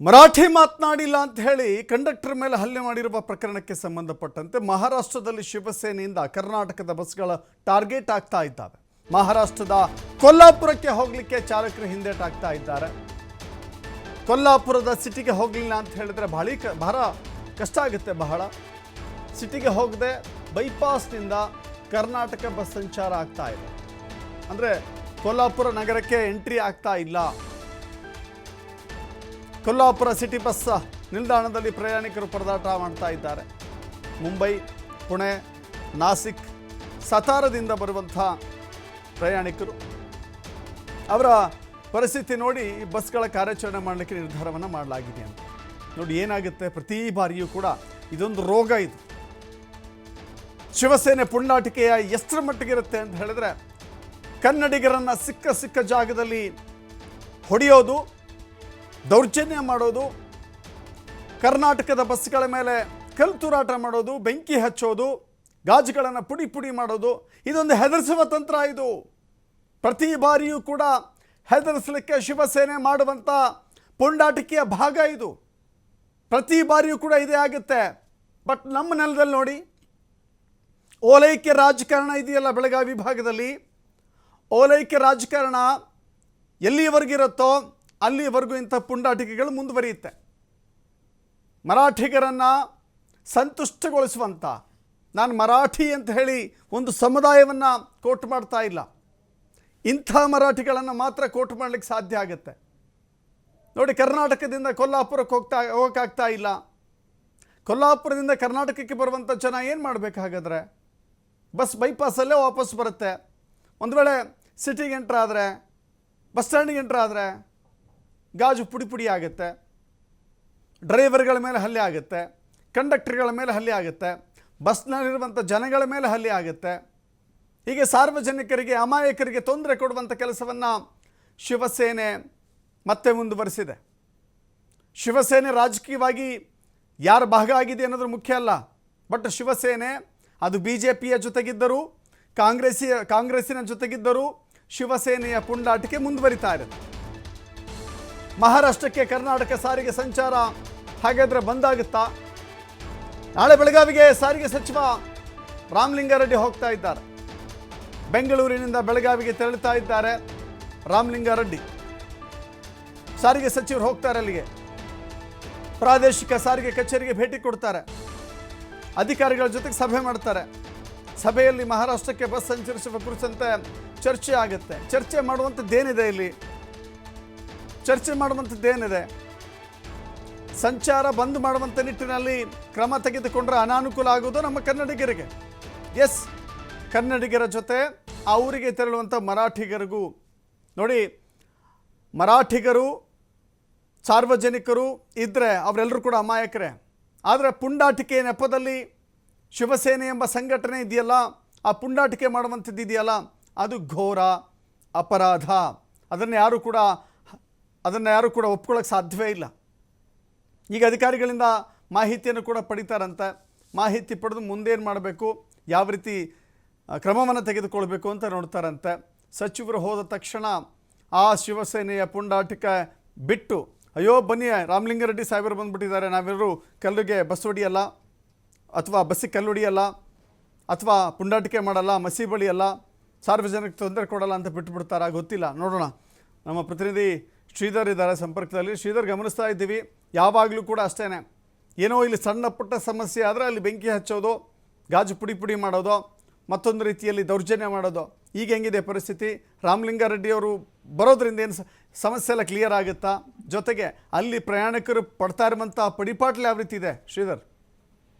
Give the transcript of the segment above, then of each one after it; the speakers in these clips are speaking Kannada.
ಮರಾಠಿ ಮಾತನಾಡಿಲ್ಲ ಅಂತ ಹೇಳಿ ಕಂಡಕ್ಟರ್ ಮೇಲೆ ಹಲ್ಲೆ ಮಾಡಿರುವ ಪ್ರಕರಣಕ್ಕೆ ಸಂಬಂಧಪಟ್ಟಂತೆ ಮಹಾರಾಷ್ಟ್ರದಲ್ಲಿ ಶಿವಸೇನೆಯಿಂದ ಕರ್ನಾಟಕದ ಬಸ್ಗಳ ಟಾರ್ಗೆಟ್ ಆಗ್ತಾ ಇದ್ದಾವೆ. ಮಹಾರಾಷ್ಟ್ರದ ಕೊಲ್ಲಾಪುರಕ್ಕೆ ಹೋಗಲಿಕ್ಕೆ ಚಾಲಕರು ಹಿಂದೇಟಾಗ್ತಾ ಇದ್ದಾರೆ. ಕೊಲ್ಲಾಪುರದ ಸಿಟಿಗೆ ಹೋಗಲಿಲ್ಲ ಅಂತ ಹೇಳಿದ್ರೆ ಬಹಳ ಕಷ್ಟ ಆಗುತ್ತೆ. ಬಹಳ ಸಿಟಿಗೆ ಹೋಗದೆ ಬೈಪಾಸ್ನಿಂದ ಕರ್ನಾಟಕ ಬಸ್ ಸಂಚಾರ ಆಗ್ತಾ ಇದೆ. ಅಂದರೆ ಕೊಲ್ಲಾಪುರ ನಗರಕ್ಕೆ ಎಂಟ್ರಿ ಆಗ್ತಾ ಇಲ್ಲ. ಕೊಲ್ಲಾಪುರ ಸಿಟಿ ಬಸ್ ನಿಲ್ದಾಣದಲ್ಲಿ ಪ್ರಯಾಣಿಕರು ಪರದಾಟ ಮಾಡ್ತಾ ಇದ್ದಾರೆ. ಮುಂಬೈ, ಪುಣೆ, ನಾಸಿಕ್, ಸತಾರದಿಂದ ಬರುವಂಥ ಪ್ರಯಾಣಿಕರು ಅವರ ಪರಿಸ್ಥಿತಿ ನೋಡಿ ಬಸ್ಗಳ ಕಾರ್ಯಾಚರಣೆ ಮಾಡಲಿಕ್ಕೆ ನಿರ್ಧಾರವನ್ನು ಮಾಡಲಾಗಿದೆ ಅಂತ. ನೋಡಿ ಏನಾಗುತ್ತೆ, ಪ್ರತಿ ಬಾರಿಯೂ ಕೂಡ ಇದೊಂದು ರೋಗ. ಇದು ಶಿವಸೇನೆ ಪುಂಡಾಟಿಕೆಯ ಎಷ್ಟರ ಮಟ್ಟಿಗಿರುತ್ತೆ ಅಂತ ಹೇಳಿದ್ರೆ, ಕನ್ನಡಿಗರನ್ನು ಸಿಕ್ಕ ಜಾಗದಲ್ಲಿ ಹೊಡೆಯೋದು, ದೌರ್ಜನ್ಯ ಮಾಡೋದು, ಕರ್ನಾಟಕದ ಬಸ್ಗಳ ಮೇಲೆ ಕಲ್ಲು ತೂರಾಟ ಮಾಡೋದು, ಬೆಂಕಿ ಹಚ್ಚೋದು, ಗಾಜುಗಳನ್ನು ಪುಡಿ ಮಾಡೋದು, ಇದೊಂದು ಹೆದರಿಸುವ ತಂತ್ರ. ಇದು ಪ್ರತಿ ಬಾರಿಯೂ ಕೂಡ ಹೆದರಿಸಲಿಕ್ಕೆ ಶಿವಸೇನೆ ಮಾಡುವಂಥ ಪುಂಡಾಟಿಕೆಯ ಭಾಗ. ಇದು ಪ್ರತಿ ಬಾರಿಯೂ ಕೂಡ ಇದೇ ಆಗುತ್ತೆ. ಬಟ್ ನಮ್ಮ ನೆಲದಲ್ಲಿ ನೋಡಿ, ಓಲೈಕ್ಯ ರಾಜಕಾರಣ ಇದೆಯಲ್ಲ ಬೆಳಗಾವಿ ಭಾಗದಲ್ಲಿ, ಓಲೈಕ್ಯ ರಾಜಕಾರಣ ಎಲ್ಲಿಯವರೆಗಿರುತ್ತೋ ಅಲ್ಲಿವರೆಗೂ ಇಂಥ ಪುಂಡಾಟಿಕೆಗಳು ಮುಂದುವರಿಯುತ್ತೆ. ಮರಾಠಿಗರನ್ನು ಸಂತುಷ್ಟಗೊಳಿಸುವಂಥ, ನಾನು ಮರಾಠಿ ಅಂತ ಹೇಳಿ ಒಂದು ಸಮುದಾಯವನ್ನು ಕೋಟ್ ಮಾಡ್ತಾ ಇಲ್ಲ, ಇಂಥ ಮರಾಠಿಗಳನ್ನು ಮಾತ್ರ ಕೋಟ್ ಮಾಡಲಿಕ್ಕೆ ಸಾಧ್ಯ ಆಗುತ್ತೆ. ನೋಡಿ, ಕರ್ನಾಟಕದಿಂದ ಕೊಲ್ಲಾಪುರಕ್ಕೆ ಹೋಗೋಕ್ಕಾಗ್ತಾ ಇಲ್ಲ. ಕೊಲ್ಲಾಪುರದಿಂದ ಕರ್ನಾಟಕಕ್ಕೆ ಬರುವಂಥ ಜನ ಏನು ಮಾಡಬೇಕಾಗಾದ್ರೆ, ಬಸ್ ಬೈಪಾಸಲ್ಲೇ ವಾಪಸ್ ಬರುತ್ತೆ. ಒಂದು ವೇಳೆ ಸಿಟಿಗೆ ಎಂಟ್ರಾದರೆ, ಬಸ್ ಸ್ಟ್ಯಾಂಡಿಗೆ ಎಂಟ್ರಾದರೆ ಗಾಜು ಪುಡಿ ಆಗುತ್ತೆ, ಡ್ರೈವರ್ಗಳ ಮೇಲೆ ಹಲ್ಲೆ ಆಗುತ್ತೆ, ಕಂಡಕ್ಟರ್ಗಳ ಮೇಲೆ ಹಲ್ಲೆ ಆಗುತ್ತೆ, ಬಸ್ನಲ್ಲಿರುವಂಥ ಜನಗಳ ಮೇಲೆ ಹಲ್ಲೆ ಆಗುತ್ತೆ. ಹೀಗೆ ಸಾರ್ವಜನಿಕರಿಗೆ, ಅಮಾಯಕರಿಗೆ ತೊಂದರೆ ಕೊಡುವಂಥ ಕೆಲಸವನ್ನು ಶಿವಸೇನೆ ಮತ್ತೆ ಮುಂದುವರಿಸಿದೆ. ಶಿವಸೇನೆ ರಾಜಕೀಯವಾಗಿ ಯಾರ ಭಾಗ ಆಗಿದೆ ಅನ್ನೋದ್ರ ಮುಖ್ಯ ಅಲ್ಲ. ಬಟ್ ಶಿವಸೇನೆ ಅದು BJPಯ ಜೊತೆಗಿದ್ದರೂ, ಕಾಂಗ್ರೆಸ್ಸಿನ ಜೊತೆಗಿದ್ದರೂ ಶಿವಸೇನೆಯ ಪುಂಡಾಟಿಕೆ ಮುಂದುವರಿತಾ ಇರುತ್ತೆ. ಮಹಾರಾಷ್ಟ್ರಕ್ಕೆ ಕರ್ನಾಟಕ ಸಾರಿಗೆ ಸಂಚಾರ ಹಾಗಾದರೆ ಬಂದಾಗುತ್ತಾ? ನಾಳೆ ಬೆಳಗಾವಿಗೆ ಸಾರಿಗೆ ಸಚಿವ ರಾಮಲಿಂಗಾರೆಡ್ಡಿ ಹೋಗ್ತಾ ಇದ್ದಾರೆ. ಬೆಂಗಳೂರಿನಿಂದ ಬೆಳಗಾವಿಗೆ ತೆರಳುತ್ತಾ ಇದ್ದಾರೆ ರಾಮಲಿಂಗಾರೆಡ್ಡಿ. ಸಾರಿಗೆ ಸಚಿವರು ಹೋಗ್ತಾರೆ ಅಲ್ಲಿಗೆ, ಪ್ರಾದೇಶಿಕ ಸಾರಿಗೆ ಕಚೇರಿಗೆ ಭೇಟಿ ಕೊಡ್ತಾರೆ, ಅಧಿಕಾರಿಗಳ ಜೊತೆಗೆ ಸಭೆ ಮಾಡ್ತಾರೆ. ಸಭೆಯಲ್ಲಿ ಮಹಾರಾಷ್ಟ್ರಕ್ಕೆ ಬಸ್ ಸಂಚರಿಸುವ ಕುರಿತಂತೆ ಚರ್ಚೆ ಆಗುತ್ತೆ. ಚರ್ಚೆ ಮಾಡುವಂಥದ್ದೇನಿದೆ ಇಲ್ಲಿ? ಚರ್ಚೆ ಮಾಡುವಂಥದ್ದೇನಿದೆ? ಸಂಚಾರ ಬಂದ್ ಮಾಡುವಂಥ ನಿಟ್ಟಿನಲ್ಲಿ ಕ್ರಮ ತೆಗೆದುಕೊಂಡ್ರೆ ಅನಾನುಕೂಲ ಆಗೋದು ನಮ್ಮ ಕನ್ನಡಿಗರಿಗೆ. ಎಸ್, ಕನ್ನಡಿಗರ ಜೊತೆ ಆ ಊರಿಗೆ ತೆರಳುವಂಥ ಮರಾಠಿಗರಿಗೂ. ನೋಡಿ, ಮರಾಠಿಗರು ಸಾರ್ವಜನಿಕರು ಇದ್ದರೆ ಅವರೆಲ್ಲರೂ ಕೂಡ ಅಮಾಯಕರೇ. ಆದರೆ ಪುಂಡಾಟಿಕೆ ನೆಪದಲ್ಲಿ ಶಿವಸೇನೆ ಎಂಬ ಸಂಘಟನೆ ಇದೆಯಲ್ಲ, ಆ ಪುಂಡಾಟಿಕೆ ಮಾಡುವಂಥದ್ದು ಇದೆಯಲ್ಲ, ಅದು ಘೋರ ಅಪರಾಧ. ಅದನ್ನು ಯಾರೂ ಕೂಡ ಒಪ್ಕೊಳ್ಳೋಕ್ಕೆ ಸಾಧ್ಯವೇ ಇಲ್ಲ. ಈಗ ಅಧಿಕಾರಿಗಳಿಂದ ಮಾಹಿತಿಯನ್ನು ಕೂಡ ಪಡಿತಾರಂತೆ. ಮಾಹಿತಿ ಪಡೆದು ಮುಂದೇನು ಮಾಡಬೇಕು, ಯಾವ ರೀತಿ ಕ್ರಮವನ್ನು ತೆಗೆದುಕೊಳ್ಬೇಕು ಅಂತ ನೋಡ್ತಾರಂತೆ. ಸಚಿವರು ಹೋದ ತಕ್ಷಣ ಆ ಶಿವಸೇನೆಯ ಪುಂಡಾಟಿಕೆ ಬಿಟ್ಟು, ಅಯ್ಯೋ ಬನ್ನಿ ರಾಮಲಿಂಗಾರೆಡ್ಡಿ ಸಾಹೇಬರು ಬಂದುಬಿಟ್ಟಿದ್ದಾರೆ, ನಾವೆಲ್ಲರೂ ಕಲ್ಲಿಗೆ ಬಸ್ ಹೊಡಿಯಲ್ಲ, ಅಥವಾ ಬಸ್ಸಿಗೆ ಕಲ್ಲು ಹೊಡಿಯಲ್ಲ, ಅಥವಾ ಪುಂಡಾಟಿಕೆ ಮಾಡಲ್ಲ, ಮಸಿ ಬಳಿಯಲ್ಲ, ಸಾರ್ವಜನಿಕ ತೊಂದರೆ ಕೊಡಲ್ಲ ಅಂತ ಬಿಟ್ಟುಬಿಡ್ತಾರ, ಗೊತ್ತಿಲ್ಲ. ನೋಡೋಣ, ನಮ್ಮ ಪ್ರತಿನಿಧಿ ಶ್ರೀಧರ್ ಇದ್ದಾರೆ ಸಂಪರ್ಕದಲ್ಲಿ. ಶ್ರೀಧರ್, ಗಮನಿಸ್ತಾ ಇದ್ದೀವಿ ಯಾವಾಗಲೂ ಕೂಡ ಅಷ್ಟೇ, ಏನೋ ಇಲ್ಲಿ ಸಣ್ಣ ಪುಟ್ಟ ಸಮಸ್ಯೆ ಆದರೆ ಅಲ್ಲಿ ಬೆಂಕಿ ಹಚ್ಚೋದು, ಗಾಜು ಪುಡಿ ಮಾಡೋದು, ಮತ್ತೊಂದು ರೀತಿಯಲ್ಲಿ ದೌರ್ಜನ್ಯ ಮಾಡೋದು. ಈಗ ಹೆಂಗಿದೆ ಪರಿಸ್ಥಿತಿ? ರಾಮಲಿಂಗಾರೆಡ್ಡಿಯವರು ಬರೋದ್ರಿಂದ ಏನು ಸಮಸ್ಯೆ ಎಲ್ಲ ಕ್ಲಿಯರ್ ಆಗುತ್ತಾ? ಜೊತೆಗೆ ಅಲ್ಲಿ ಪ್ರಯಾಣಿಕರು ಪಡ್ತಾ ಇರುವಂಥ ಪಡಿಪಾಟ್ಲು ಯಾವ ರೀತಿ ಇದೆ ಶ್ರೀಧರ್?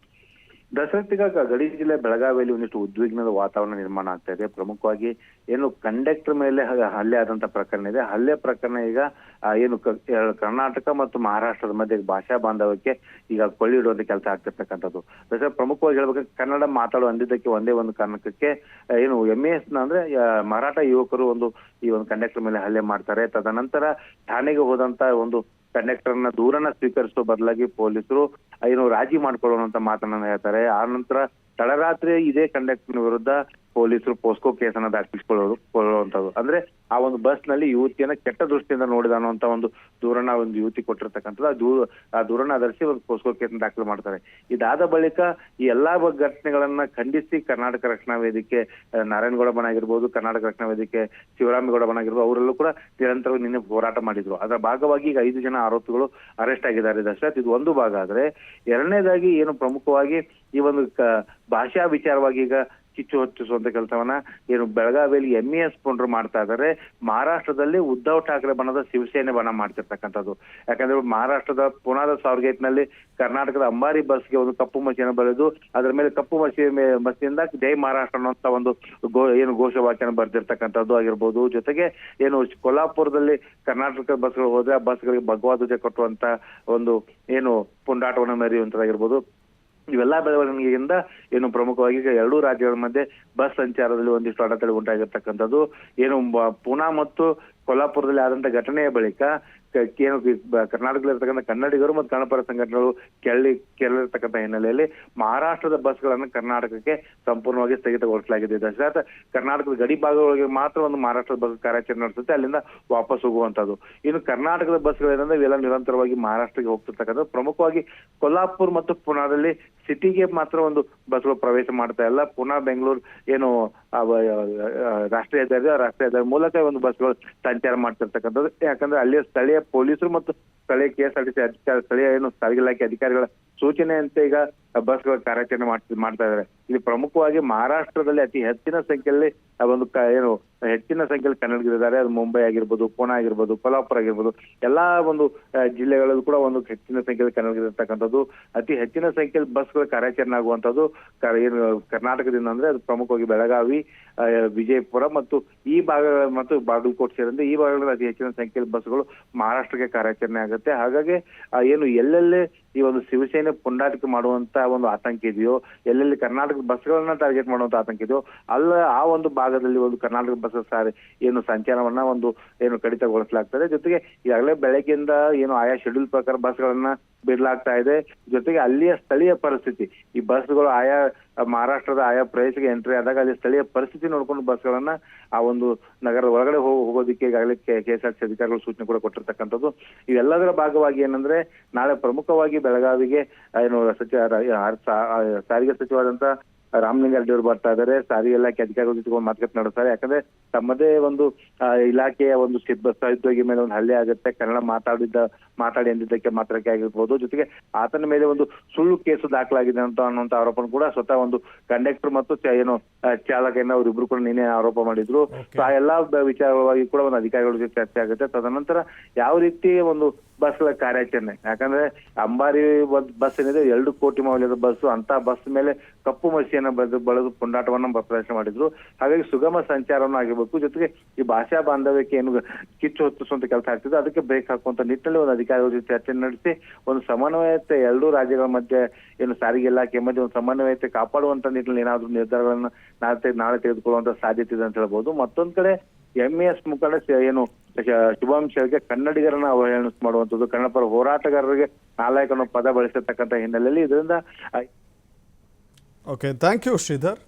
ದಸರತ್ತಿಗ ಗಡಿ ಜಿಲ್ಲೆ ಬೆಳಗಾವಿಯಲ್ಲಿ ಒಂದಿಷ್ಟು ಉದ್ವಿಗ್ನದ ವಾತಾವರಣ ನಿರ್ಮಾಣ ಆಗ್ತಾ ಇದೆ. ಪ್ರಮುಖವಾಗಿ ಏನು ಕಂಡಕ್ಟರ್ ಮೇಲೆ ಹಲ್ಲೆ ಆದಂತ ಪ್ರಕರಣ ಇದೆ. ಹಲ್ಲೆ ಪ್ರಕರಣ ಈಗ ಏನು ಕರ್ನಾಟಕ ಮತ್ತು ಮಹಾರಾಷ್ಟ್ರದ ಮಧ್ಯೆ ಭಾಷಾ ಬಾಂಧವ್ಯಕ್ಕೆ ಈಗ ಕೊಳ್ಳಿ ಇಡುವಂತ ಕೆಲಸ ಆಗ್ತಿರ್ತಕ್ಕಂಥದ್ದು. ಪ್ರಮುಖವಾಗಿ ಹೇಳ್ಬೇಕು, ಕನ್ನಡ ಮಾತಾಡುವ ಅಂದಿದ್ದಕ್ಕೆ ಒಂದೇ ಒಂದು ಕಾರಣಕ್ಕೆ ಏನು MES ಅಂದ್ರೆ ಮರಾಠ ಯುವಕರು ಈ ಒಂದು ಕಂಡಕ್ಟರ್ ಮೇಲೆ ಹಲ್ಲೆ ಮಾಡ್ತಾರೆ. ತದನಂತರ ಠಾಣೆಗೆ ಹೋದಂತ ಒಂದು ಕಂಡಕ್ಟರ್ನ ದೂರನ್ನ ಸ್ವೀಕರಿಸುವ ಬದಲಾಗಿ ಪೊಲೀಸರು ಏನು ರಾಜಿ ಮಾಡ್ಕೊಳ್ಳುವಂತ ಮಾತನ್ನ ಹೇಳ್ತಾರೆ. ಆ ನಂತರ ತಡರಾತ್ರಿ ಇದೇ ಕಂಡಕ್ಟರ್ ವಿರುದ್ಧ ಪೊಲೀಸರು ಪೋಸ್ಕೋ ಕೇಸನ್ನ ದಾಖಲಿಸಿಕೊಳ್ಳುವಂಥದ್ದು. ಅಂದ್ರೆ ಆ ಒಂದು ಬಸ್ ನಲ್ಲಿ ಯುವತಿಯನ್ನ ಕೆಟ್ಟ ದೃಷ್ಟಿಯಿಂದ ನೋಡಿದ ಅನ್ನುವಂತ ಒಂದು ದೂರನ್ನ ಒಂದು ಯುವತಿ ಕೊಟ್ಟಿರ್ತಕ್ಕಂಥದ್ದು. ಆ ದೂರನ್ನ ಆಧರಿಸಿ ಒಂದು ಪೋಸ್ಕೋ ಕೇಸನ್ನ ದಾಖಲು ಮಾಡ್ತಾರೆ. ಇದಾದ ಬಳಿಕ ಈ ಎಲ್ಲಾ ಘಟನೆಗಳನ್ನ ಖಂಡಿಸಿ ಕರ್ನಾಟಕ ರಕ್ಷಣಾ ವೇದಿಕೆ ನಾರಾಯಣಗೌಡ ಬಣ ಆಗಿರ್ಬೋದು, ಕರ್ನಾಟಕ ರಕ್ಷಣಾ ವೇದಿಕೆ ಶಿವರಾಮೇಗೌಡ ಬಣ ಆಗಿರ್ಬೋದು, ಅವರೆಲ್ಲೂ ಕೂಡ ನಿರಂತರವಾಗಿ ನಿನ್ನೆ ಹೋರಾಟ ಮಾಡಿದ್ರು. ಅದರ ಭಾಗವಾಗಿ ಈಗ 5 ಜನ ಆರೋಪಿಗಳು ಅರೆಸ್ಟ್ ಆಗಿದ್ದಾರೆ ದಶರಥ್. ಇದು ಒಂದು ಭಾಗ ಆದ್ರೆ, ಎರಡನೇದಾಗಿ ಏನು ಪ್ರಮುಖವಾಗಿ ಈ ಒಂದು ಭಾಷಾ ವಿಚಾರವಾಗಿ ಈಗ ಕಿಚ್ಚು ಹೊತ್ತಿಸುವಂತ ಕೆಲಸವನ್ನ ಏನು ಬೆಳಗಾವಿಯಲ್ಲಿ MES ಪುಂಡ್ರು ಮಾಡ್ತಾ ಇದ್ದಾರೆ. ಮಹಾರಾಷ್ಟ್ರದಲ್ಲಿ ಉದ್ಧವ್ ಠಾಕ್ರೆ ಬಣದ ಶಿವಸೇನೆ ಬಣ ಮಾಡ್ತಿರ್ತಕ್ಕಂಥದ್ದು. ಯಾಕಂದ್ರೆ ಮಹಾರಾಷ್ಟ್ರದ ಪುನಾದ ಸ್ವಾರ್ಗೇಟ್ ನಲ್ಲಿ ಕರ್ನಾಟಕದ ಅಂಬಾರಿ ಬಸ್ಗೆ ಒಂದು ಕಪ್ಪು ಮಸಿಯನ್ನು ಬರೆದು ಅದರ ಮೇಲೆ ಕಪ್ಪು ಮಸಿಯಿಂದ ಜೈ ಮಹಾರಾಷ್ಟ್ರ ಅನ್ನುವಂತ ಒಂದು ಏನು ಘೋಷವಾಕ್ಯನ ಬರ್ದಿರ್ತಕ್ಕಂಥದ್ದು ಆಗಿರ್ಬೋದು. ಜೊತೆಗೆ ಏನು ಕೊಲ್ಲಾಪುರದಲ್ಲಿ ಕರ್ನಾಟಕ ಬಸ್ಗಳು ಹೋದ್ರೆ ಆ ಬಸ್ಗಳಿಗೆ ಭಗವಾ ಧ್ವಜ ಕಟ್ಟುವಂತ ಒಂದು ಏನು ಪುಂಡಾಟವನ್ನು ಮೆರೆಯುವಂತದ್ದಾಗಿರ್ಬೋದು. ಇವೆಲ್ಲಾ ಬೆಳವಣಿಗೆಯಿಂದ ಏನು ಪ್ರಮುಖವಾಗಿ ಈಗ ಎರಡೂ ರಾಜ್ಯಗಳ ಮಧ್ಯೆ ಬಸ್ ಸಂಚಾರದಲ್ಲಿ ಒಂದಿಷ್ಟು ಅಡೆತಡೆ ಉಂಟಾಗಿರ್ತಕ್ಕಂಥದ್ದು. ಏನು ಪುನಾ ಮತ್ತು ಕೊಲ್ಲಾಪುರದಲ್ಲಿ ಆದಂತ ಘಟನೆಯ ಬಳಿಕ ಏನು ಕರ್ನಾಟಕದಲ್ಲಿರ್ತಕ್ಕಂಥ ಕನ್ನಡಿಗರು ಮತ್ತು ಕನ್ನಡಪರ ಸಂಘಟನೆಗಳು ಕೆರಳಿರ್ತಕ್ಕಂಥ ಹಿನ್ನೆಲೆಯಲ್ಲಿ ಮಹಾರಾಷ್ಟ್ರದ ಬಸ್ಗಳನ್ನು ಕರ್ನಾಟಕಕ್ಕೆ ಸಂಪೂರ್ಣವಾಗಿ ಸ್ಥಗಿತಗೊಳಿಸಲಾಗಿದೆ. ದಶರಥ ಕರ್ನಾಟಕದ ಗಡಿ ಭಾಗಗಳಿಗೆ ಮಾತ್ರ ಒಂದು ಮಹಾರಾಷ್ಟ್ರದ ಬಸ್ ಕಾರ್ಯಾಚರಣೆ ನಡೆಸುತ್ತೆ, ಅಲ್ಲಿಂದ ವಾಪಸ್ ಹೋಗುವಂತದ್ದು. ಇನ್ನು ಕರ್ನಾಟಕದ ಬಸ್ಗಳೇನಂದ್ರೆ ಇವೆಲ್ಲ ನಿರಂತರವಾಗಿ ಮಹಾರಾಷ್ಟ್ರಕ್ಕೆ ಹೋಗ್ತಿರ್ತಕ್ಕಂಥ. ಪ್ರಮುಖವಾಗಿ ಕೊಲ್ಲಾಪುರ್ ಮತ್ತು ಪುನಾದಲ್ಲಿ ಸಿಟಿಗೆ ಮಾತ್ರ ಒಂದು ಬಸ್ಗಳು ಪ್ರವೇಶ ಮಾಡ್ತಾ ಇಲ್ಲ. ಪುನಾ ಬೆಂಗಳೂರು ಏನು ರಾಷ್ಟ್ರೀಯ ಹೆದ್ದಾರಿ, ಆ ರಾಷ್ಟ್ರೀಯ ಹೆದ್ದಾರಿ ಮೂಲಕ ಒಂದು ಬಸ್ಗಳು ಸಂಚಾರ ಮಾಡ್ತಿರ್ತಕ್ಕಂಥದ್ದು. ಯಾಕಂದ್ರೆ ಅಲ್ಲಿಯ ಸ್ಥಳೀಯ ಪೊಲೀಸರು ಮತ್ತು ಸ್ಥಳೀಯ KSRTC ಸ್ಥಳೀಯ ಏನು ಸಾರಿಗೆ ಇಲಾಖೆ ಅಧಿಕಾರಿಗಳ ಸೂಚನೆಯಂತೆ ಈಗ ಬಸ್ಗಳ ಕಾರ್ಯಾಚರಣೆ ಮಾಡ್ತಾ ಇದ್ದಾರೆ. ಇಲ್ಲಿ ಪ್ರಮುಖವಾಗಿ ಮಹಾರಾಷ್ಟ್ರದಲ್ಲಿ ಅತಿ ಹೆಚ್ಚಿನ ಸಂಖ್ಯೆಯಲ್ಲಿ ಒಂದು ಏನು ಹೆಚ್ಚಿನ ಸಂಖ್ಯೆಯಲ್ಲಿ ಕನ್ನಡಿಗರಿದ್ದಾರೆ. ಅದು ಮುಂಬೈ ಆಗಿರ್ಬೋದು, ಪುಣೆ ಆಗಿರ್ಬೋದು, ಕೊಲ್ಹಾಪುರ ಆಗಿರ್ಬೋದು, ಎಲ್ಲಾ ಒಂದು ಜಿಲ್ಲೆಗಳಲ್ಲೂ ಕೂಡ ಒಂದು ಹೆಚ್ಚಿನ ಸಂಖ್ಯೆಯಲ್ಲಿ ಕನ್ನಡಿಗರಿರ್ತಕ್ಕಂಥದ್ದು. ಅತಿ ಹೆಚ್ಚಿನ ಸಂಖ್ಯೆಯಲ್ಲಿ ಬಸ್ಗಳ ಕಾರ್ಯಾಚರಣೆ ಆಗುವಂತದ್ದು ಏನು ಕರ್ನಾಟಕದಿಂದ ಅಂದ್ರೆ ಅದು ಪ್ರಮುಖವಾಗಿ ಬೆಳಗಾವಿ, ವಿಜಯಪುರ ಮತ್ತು ಈ ಭಾಗಗಳ ಮತ್ತು ಬಾಗಲಕೋಟೆ ಸೇರಿದಂತೆ ಈ ಭಾಗಗಳಲ್ಲಿ ಅತಿ ಹೆಚ್ಚಿನ ಸಂಖ್ಯೆಯಲ್ಲಿ ಬಸ್ಗಳು ಮಹಾರಾಷ್ಟ್ರಕ್ಕೆ ಕಾರ್ಯಾಚರಣೆ ಆಗುತ್ತೆ. ಹಾಗಾಗಿ ಏನು ಎಲ್ಲೆಲ್ಲಿ ಈ ಒಂದು ಶಿವಸೇನೆ ಪುಂಡಾಟಿಕೆ ಮಾಡುವಂತ ಒಂದು ಆತಂಕ ಇದೆಯೋ, ಎಲ್ಲೆಲ್ಲಿ ಕರ್ನಾಟಕದ ಬಸ್ಗಳನ್ನ ಟಾರ್ಗೆಟ್ ಮಾಡುವಂತ ಆತಂಕ ಇದೆಯೋ, ಅಲ್ಲ ಆ ಒಂದು ಭಾಗದಲ್ಲಿ ಒಂದು ಕರ್ನಾಟಕ ಬಸ್ ಏನು ಸಂಚಾರವನ್ನ ಒಂದು ಏನು ಕಡಿತಗೊಳಿಸಲಾಗ್ತದೆ. ಜೊತೆಗೆ ಈಗಾಗಲೇ ಬೆಳಗ್ಗೆಯಿಂದ ಏನು ಆಯಾ ಶೆಡ್ಯೂಲ್ ಪ್ರಕಾರ ಬಸ್ಗಳನ್ನ ಬಿಡಲಾಗ್ತಾ ಇದೆ. ಜೊತೆಗೆ ಅಲ್ಲಿಯ ಸ್ಥಳೀಯ ಪರಿಸ್ಥಿತಿ, ಈ ಬಸ್ಗಳು ಆಯಾ ಮಹಾರಾಷ್ಟ್ರದ ಆಯಾ ಪ್ರದೇಶಕ್ಕೆ ಎಂಟ್ರಿ ಆದಾಗ ಅಲ್ಲಿ ಸ್ಥಳೀಯ ಪರಿಸ್ಥಿತಿ ನೋಡ್ಕೊಂಡು ಬಸ್ಗಳನ್ನ ಆ ಒಂದು ನಗರದ ಒಳಗಡೆ ಹೋಗೋದಿಕ್ಕೆ ಈಗಾಗಲೇ KSRTC ಅಧಿಕಾರಿಗಳು ಸೂಚನೆ ಕೂಡ ಕೊಟ್ಟಿರ್ತಕ್ಕಂಥದ್ದು. ಇವೆಲ್ಲದರ ಭಾಗವಾಗಿ ಏನಂದ್ರೆ ನಾಳೆ ಪ್ರಮುಖವಾಗಿ ಬೆಳಗಾವಿಗೆ ಏನು ಸಾರಿಗೆ ಸಚಿವರಾದಂತ ರಾಮಲಿಂಗಾರೆಡ್ಡಿ ಅವರು ಬರ್ತಾ ಇದ್ದಾರೆ. ಸಾರಿಗೆ ಇಲಾಖೆ ಅಧಿಕಾರಿಗಳ ಜೊತೆ ಮಾತುಕತೆ ನಡೆಸ್ತಾರೆ. ಯಾಕಂದ್ರೆ ತಮ್ಮದೇ ಒಂದು ಇಲಾಖೆಯ ಒಂದು ಸಹೋದ್ಯೋಗಿ ಮೇಲೆ ಒಂದು ಹಲ್ಲೆ ಆಗುತ್ತೆ, ಕನ್ನಡ ಮಾತಾಡಿ ಎಂದಿದ್ದಕ್ಕೆ ಮಾತ್ರಕ್ಕೆ ಆಗಿರ್ಬೋದು. ಜೊತೆಗೆ ಆತನ ಮೇಲೆ ಒಂದು ಸುಳ್ಳು ಕೇಸು ದಾಖಲಾಗಿದೆ ಅನ್ನುವಂತ ಆರೋಪ ಕೂಡ ಸ್ವತಃ ಒಂದು ಕಂಡಕ್ಟರ್ ಮತ್ತು ಏನು ಚಾಲಕನ ಅವರಿಬ್ರು ಕೂಡ ನಿನ್ನೆ ಆರೋಪ ಮಾಡಿದ್ರು. ಆ ಎಲ್ಲಾ ವಿಚಾರವಾಗಿ ಕೂಡ ಒಂದು ಅಧಿಕಾರಿಗಳ ಜೊತೆ ಚರ್ಚೆ ಆಗುತ್ತೆ. ತದನಂತರ ಯಾವ ರೀತಿ ಒಂದು ಬಸ್ಗಳ ಕಾರ್ಯಾಚರಣೆ, ಯಾಕಂದ್ರೆ ಅಂಬಾರಿ ಬಸ್ ಏನಿದೆ 2 ಕೋಟಿ ಮೌಲ್ಯದ ಬಸ್, ಅಂತ ಬಸ್ ಮೇಲೆ ಕಪ್ಪು ಮಸಿಯನ್ನ ಬಳದು ಪುಂಡಾಟವನ್ನ ಪ್ರದರ್ಶನ ಮಾಡಿದ್ರು. ಹಾಗಾಗಿ ಸುಗಮ ಸಂಚಾರವನ್ನು ಆಗಿರ್ಬೇಕು. ಜೊತೆಗೆ ಈ ಭಾಷಾ ಬಾಂಧವ್ಯಕ್ಕೆ ಏನು ಕಿಚ್ಚು ಹೊತ್ತಿಸುವಂತ ಕೆಲಸ ಆಗ್ತಿದೆ, ಅದಕ್ಕೆ ಬ್ರೇಕ್ ಹಾಕುವಂತ ನಿಟ್ಟಿನಲ್ಲಿ ಒಂದು ಅಧಿಕಾರಿಗಳ ಜೊತೆ ಚರ್ಚೆ ನಡೆಸಿ ಒಂದು ಸಮನ್ವಯತೆ ಎರಡೂ ರಾಜ್ಯಗಳ ಮಧ್ಯೆ ಏನು ಸಾರಿಗೆ ಇಲಾಖೆ ಮಧ್ಯೆ ಒಂದು ಸಮನ್ವಯತೆ ಕಾಪಾಡುವಂತ ನಿಟ್ಟಿನಲ್ಲಿ ಏನಾದ್ರು ನಿರ್ಧಾರಗಳನ್ನ ನಾಳೆ ತೆಗೆದುಕೊಳ್ಳುವಂತ ಸಾಧ್ಯತೆ ಇದೆ ಅಂತ ಹೇಳ್ಬೋದು. ಮತ್ತೊಂದ್ ಕಡೆ MES ಮುಖಂಡ ಏನು ಶುಭಂ ಶೆಲ್ಕೆ ಕನ್ನಡಿಗರನ್ನ ಅವಹೇಳನ ಮಾಡುವಂಥದ್ದು, ಕನ್ನಡ ಪರ ಹೋರಾಟಗಾರರಿಗೆ ನಾಲಾಯಕ ಅನ್ನೋ ಪದ ಬಳಸಿರ್ತಕ್ಕಂಥ ಹಿನ್ನೆಲೆಯಲ್ಲಿ ಇದರಿಂದ ಓಕೆ, ಥ್ಯಾಂಕ್ ಯು ಶ್ರೀಧರ್.